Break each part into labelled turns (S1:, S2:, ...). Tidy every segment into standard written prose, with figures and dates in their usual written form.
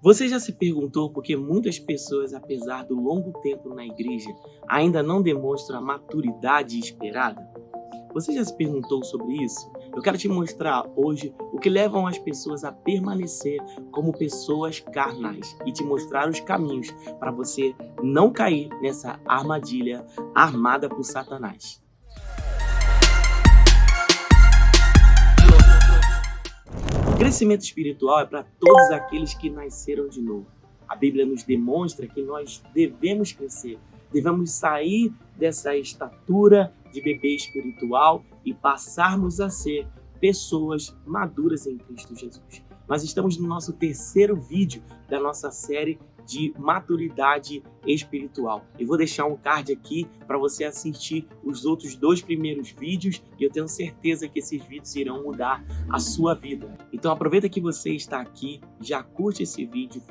S1: Você já se perguntou por que muitas pessoas, apesar do longo tempo na igreja, ainda não demonstram a maturidade esperada? Você já se perguntou sobre isso? Eu quero te mostrar hoje o que levam as pessoas a permanecer como pessoas carnais e te mostrar os caminhos para você não cair nessa armadilha armada por Satanás. O crescimento espiritual é para todos aqueles que nasceram de novo. A Bíblia nos demonstra que nós devemos crescer, devemos sair dessa estatura de bebê espiritual e passarmos a ser pessoas maduras em Cristo Jesus. Nós estamos no nosso terceiro vídeo da nossa série de maturidade espiritual. Eu vou deixar um card aqui para você assistir os outros dois primeiros vídeos e eu tenho certeza que esses vídeos irão mudar a sua vida. Então aproveita que você está aqui, já curte esse vídeo,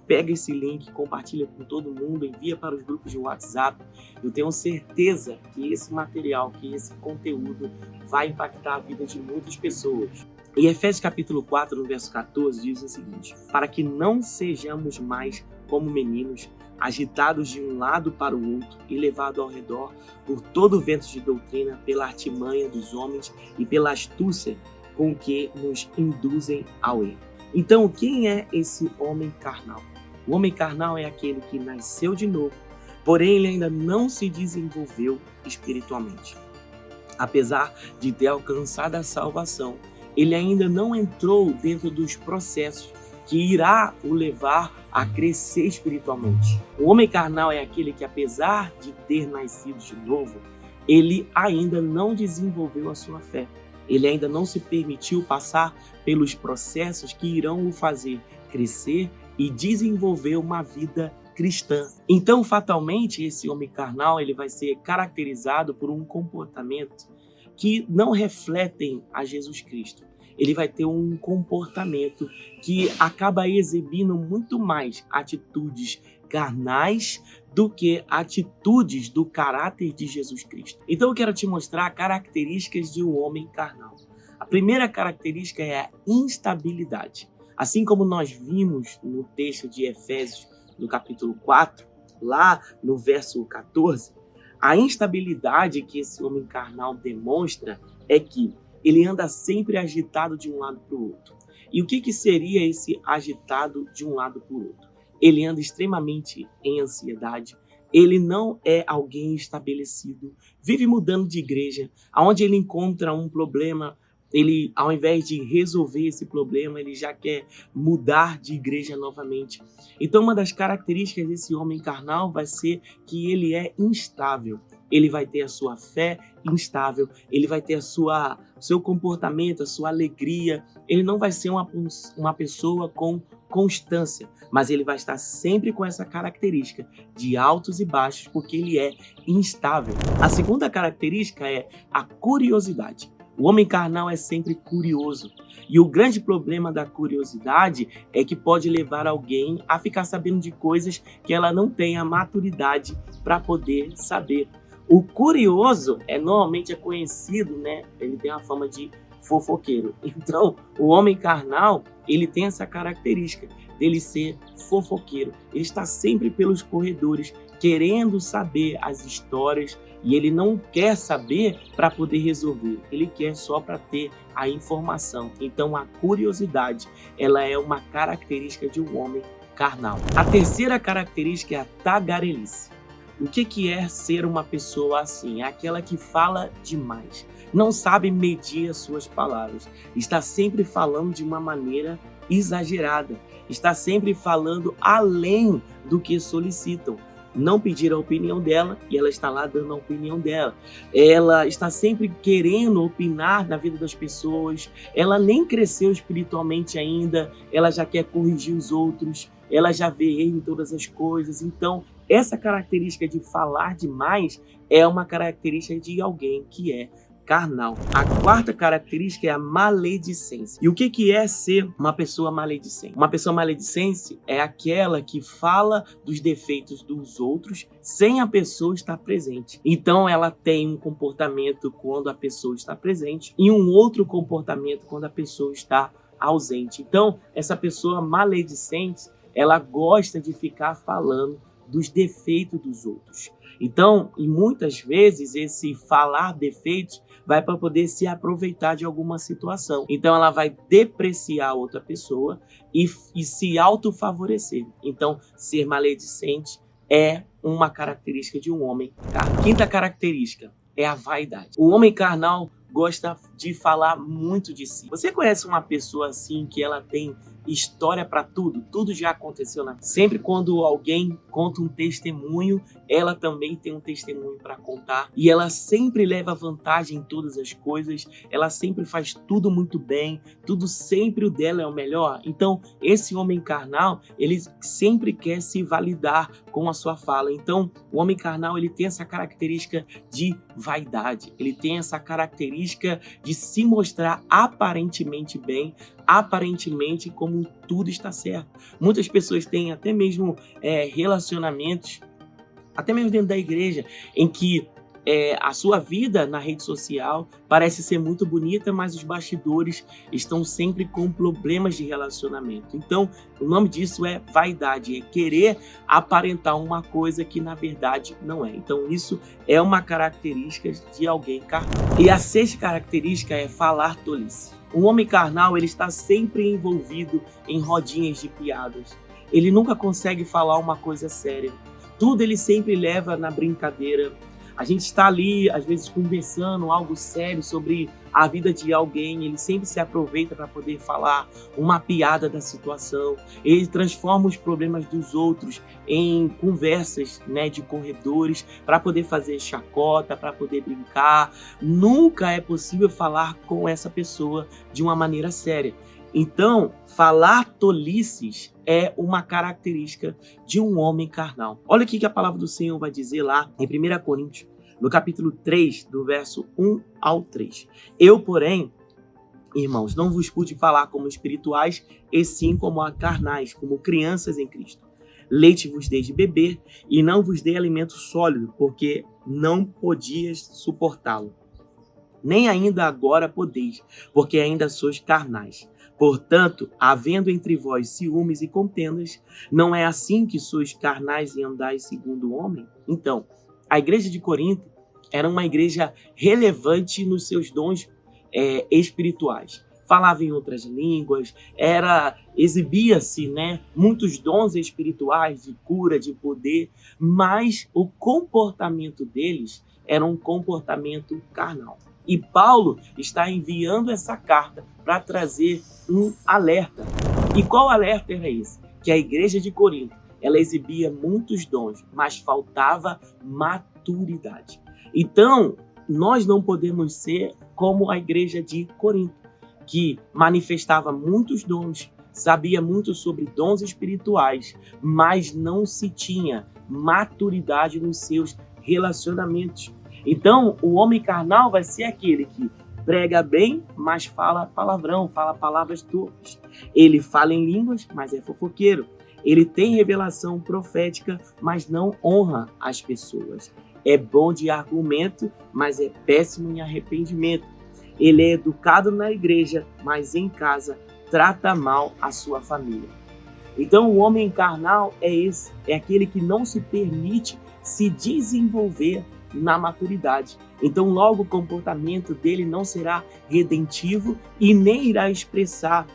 S1: pega esse link, compartilha com todo mundo, envia para os grupos de WhatsApp. Eu tenho certeza que esse material, que esse conteúdo vai impactar a vida de muitas pessoas. Em Efésios capítulo 4, no verso 14, diz o seguinte: para que não sejamos mais como meninos, agitados de um lado para o outro e levados ao redor por todo o vento de doutrina, pela artimanha dos homens e pela astúcia com que nos induzem ao erro. Então, quem é esse homem carnal? O homem carnal é aquele que nasceu de novo, porém ele ainda não se desenvolveu espiritualmente. Apesar de ter alcançado a salvação, ele ainda não entrou dentro dos processos que irá o levar a crescer espiritualmente. O homem carnal é aquele que, apesar de ter nascido de novo, ele ainda não desenvolveu a sua fé. Ele ainda não se permitiu passar pelos processos que irão o fazer crescer e desenvolver uma vida cristã. Então, fatalmente, esse homem carnal ele vai ser caracterizado por um comportamento que não refletem a Jesus Cristo. Ele vai ter um comportamento que acaba exibindo muito mais atitudes carnais do que atitudes do caráter de Jesus Cristo. Então eu quero te mostrar características de um homem carnal. A primeira característica é a instabilidade. Assim como nós vimos no texto de Efésios, no capítulo 4, lá no verso 14, a instabilidade que esse homem carnal demonstra é que ele anda sempre agitado de um lado para o outro. E o que seria esse agitado de um lado para o outro? Ele anda extremamente em ansiedade, ele não é alguém estabelecido, vive mudando de igreja, aonde ele encontra um problema, ele, ao invés de resolver esse problema, ele já quer mudar de igreja novamente. Então, uma das características desse homem carnal vai ser que ele é instável. Ele vai ter a sua fé instável, ele vai ter seu comportamento, a sua alegria. Ele não vai ser uma pessoa com constância, mas ele vai estar sempre com essa característica de altos e baixos, porque ele é instável. A segunda característica é a curiosidade. O homem carnal é sempre curioso. E o grande problema da curiosidade é que pode levar alguém a ficar sabendo de coisas que ela não tem a maturidade para poder saber. O curioso normalmente é conhecido, né? Ele tem a fama de fofoqueiro. Então, o homem carnal, ele tem essa característica dele ser fofoqueiro. Ele está sempre pelos corredores, querendo saber as histórias, e ele não quer saber para poder resolver, ele quer só para ter a informação. Então a curiosidade, ela é uma característica de um homem carnal. A terceira característica é a tagarelice. O que é ser uma pessoa assim? É aquela que fala demais, não sabe medir as suas palavras, está sempre falando de uma maneira exagerada, está sempre falando além do que solicitam. Não pediram a opinião dela e ela está lá dando a opinião dela. Ela está sempre querendo opinar na vida das pessoas. Ela nem cresceu espiritualmente ainda. Ela já quer corrigir os outros. Ela já vê erro em todas as coisas. Então, essa característica de falar demais é uma característica de alguém que é carnal. A quarta característica é a maledicência. E o que é ser uma pessoa maledicente? Uma pessoa maledicente é aquela que fala dos defeitos dos outros sem a pessoa estar presente. Então ela tem um comportamento quando a pessoa está presente e um outro comportamento quando a pessoa está ausente. Então essa pessoa maledicente, ela gosta de ficar falando dos defeitos dos outros. Então, e muitas vezes, esse falar defeitos vai para poder se aproveitar de alguma situação. Então, ela vai depreciar outra pessoa e se autofavorecer. Então, ser maledicente é uma característica de um homem carnal. Quinta característica é a vaidade. O homem carnal gosta de falar muito de si. Você conhece uma pessoa assim que ela tem história para tudo? Tudo já aconteceu na vida. Sempre quando alguém conta um testemunho, ela também tem um testemunho para contar. E ela sempre leva vantagem em todas as coisas. Ela sempre faz tudo muito bem. Tudo sempre o dela é o melhor. Então, esse homem carnal, ele sempre quer se validar com a sua fala. Então, o homem carnal, ele tem essa característica de vaidade. Ele tem essa característica de se mostrar aparentemente bem, aparentemente como tudo está certo. Muitas pessoas têm até mesmo relacionamentos, até mesmo dentro da igreja, em que a sua vida na rede social parece ser muito bonita, mas os bastidores estão sempre com problemas de relacionamento. Então, o nome disso é vaidade, é querer aparentar uma coisa que na verdade não é. Então, isso é uma característica de alguém carnal. E a sexta característica é falar tolice. O homem carnal, ele está sempre envolvido em rodinhas de piadas. Ele nunca consegue falar uma coisa séria. Tudo ele sempre leva na brincadeira. A gente está ali, às vezes, conversando algo sério sobre a vida de alguém. Ele sempre se aproveita para poder falar uma piada da situação. Ele transforma os problemas dos outros em conversas, de corredores, para poder fazer chacota, para poder brincar. Nunca é possível falar com essa pessoa de uma maneira séria. Então, falar tolices é uma característica de um homem carnal. Olha o que a palavra do Senhor vai dizer lá em 1 Coríntios, no capítulo 3, do verso 1 ao 3. Eu, porém, irmãos, não vos pude falar como espirituais, e sim como a carnais, como crianças em Cristo. Leite vos dei de beber, e não vos dei alimento sólido, porque não podias suportá-lo. Nem ainda agora podeis, porque ainda sois carnais. Portanto, havendo entre vós ciúmes e contendas, não é assim que sois carnais e andais segundo o homem? Então, a igreja de Corinto era uma igreja relevante nos seus dons espirituais. Falava em outras línguas, exibia-se, muitos dons espirituais de cura, de poder, mas o comportamento deles era um comportamento carnal. E Paulo está enviando essa carta para trazer um alerta. E qual alerta era esse? Que a igreja de Corinto, ela exibia muitos dons, mas faltava maturidade. Então, nós não podemos ser como a igreja de Corinto, que manifestava muitos dons, sabia muito sobre dons espirituais, mas não se tinha maturidade nos seus relacionamentos. Então, o homem carnal vai ser aquele que prega bem, mas fala palavrão, fala palavras torpes. Ele fala em línguas, mas é fofoqueiro. Ele tem revelação profética, mas não honra as pessoas. É bom de argumento, mas é péssimo em arrependimento. Ele é educado na igreja, mas em casa trata mal a sua família. Então, o homem carnal é esse, é aquele que não se permite se desenvolver na maturidade. Então, logo o comportamento dele não será redentivo e nem irá expressar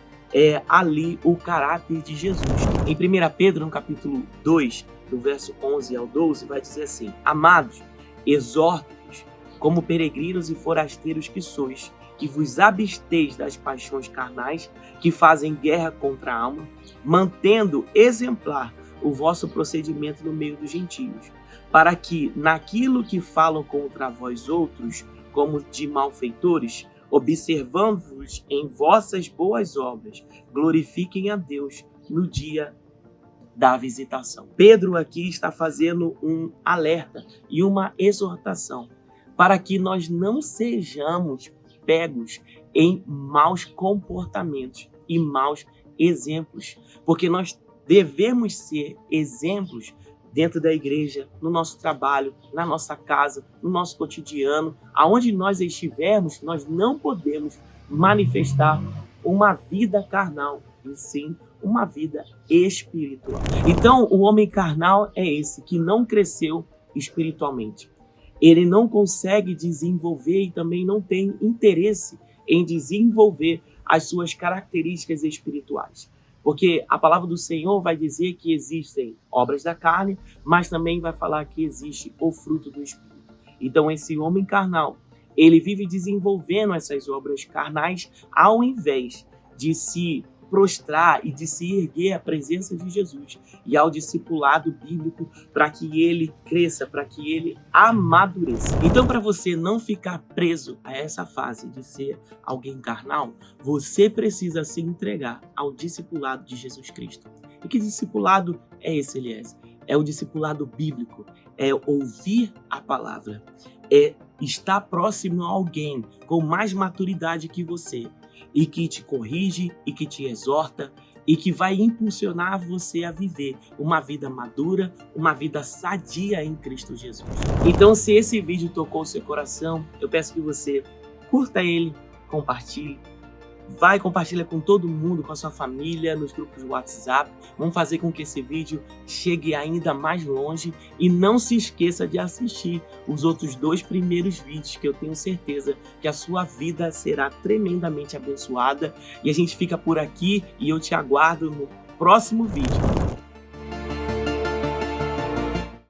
S1: ali o caráter de Jesus. Em 1 Pedro, no capítulo 2, do verso 11 ao 12, vai dizer assim: Amados, exorto-vos, como peregrinos e forasteiros que sois, que vos absteis das paixões carnais que fazem guerra contra a alma, mantendo exemplar o vosso procedimento no meio dos gentios, para que, naquilo que falam contra vós outros, como de malfeitores, observando-vos em vossas boas obras, glorifiquem a Deus no dia da visitação. Pedro aqui está fazendo um alerta e uma exortação para que nós não sejamos pegos em maus comportamentos e maus exemplos, porque nós devemos ser exemplos dentro da igreja, no nosso trabalho, na nossa casa, no nosso cotidiano, aonde nós estivermos, nós não podemos manifestar uma vida carnal, e sim uma vida espiritual. Então, o homem carnal é esse que não cresceu espiritualmente. Ele não consegue desenvolver e também não tem interesse em desenvolver as suas características espirituais. Porque a palavra do Senhor vai dizer que existem obras da carne, mas também vai falar que existe o fruto do Espírito. Então, esse homem carnal, ele vive desenvolvendo essas obras carnais ao invés de se prostrar e de se erguer à presença de Jesus e ao discipulado bíblico para que ele cresça, para que ele amadureça. Então, para você não ficar preso a essa fase de ser alguém carnal, você precisa se entregar ao discipulado de Jesus Cristo. E que discipulado é esse, Eliezer? É o discipulado bíblico, é ouvir a palavra, é estar próximo a alguém com mais maturidade que você e que te corrige e que te exorta e que vai impulsionar você a viver uma vida madura, uma vida sadia em Cristo Jesus. Então, se esse vídeo tocou o seu coração, eu peço que você curta ele, compartilhe, compartilha com todo mundo, com a sua família, nos grupos do WhatsApp. Vamos fazer com que esse vídeo chegue ainda mais longe e não se esqueça de assistir os outros 2 primeiros vídeos, que eu tenho certeza que a sua vida será tremendamente abençoada. E a gente fica por aqui e eu te aguardo no próximo vídeo.